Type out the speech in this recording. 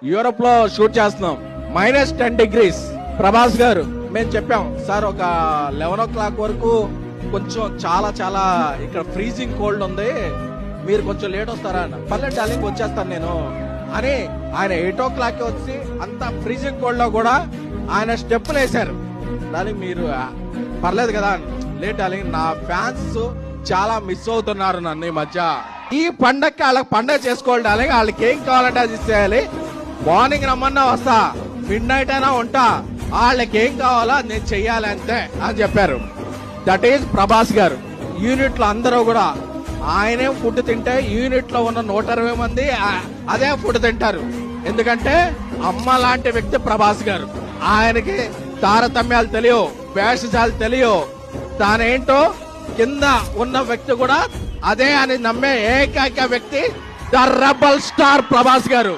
Europe లో shoot చేస్తున్నాం, -10 degrees. Prabhas గారు మేము చెప్పాం సార్ ఒక 11 o'clock వరకు కొంచెం చాలా చాలా ఇక్కడ ఫ్రీజింగ్ కోల్డ్ ఉంది, మీరు కొంచెం లేట్ వస్తారా అన్న. పర్లేదు డార్లింగ్ వచ్చేస్తాను నేను అని ఆయన 8 o'clock వచ్చి అంత ఫ్రీజింగ్ కోల్డ్ లో కూడా ఆయన స్టెప్పులు వేశారు. డార్లింగ్ మీరు పర్లేదు కదా, లేట్ డార్లింగ్, నా ఫ్యాన్స్ చాలా మిస్ అవుతున్నారు నన్ను ఈ మధ్య. ఈ పండగకి వాళ్ళకి పండగ చేసుకోవాలి డార్లింగ్, వాళ్ళకి ఏం కావాలంటే అది ఇచ్చేయాలి. మార్నింగ్ రమ్మన్నా వస్తా, మిడ్-నైట్ అయినా ఉంటా, వాళ్ళకి ఏం కావాలో నేను చెయ్యాలి అంతే అని చెప్పారు. దట్ ఈజ్ ప్రభాస్ గారు. యూనిట్ లో అందరూ కూడా ఆయనే ఫుడ్ తింటే యూనిట్ లో ఉన్న 120 మంది అదే ఫుడ్ తింటారు. ఎందుకంటే అమ్మ లాంటి వ్యక్తి ప్రభాస్ గారు. ఆయనకి తారతమ్యాలు తెలియవు, వేషాలు తెలియవు, తానేంటో కింద ఉన్న వ్యక్తి కూడా అదే అని నమ్మే ఏకైక వ్యక్తి ద రెబల్ స్టార్ ప్రభాస్ గారు.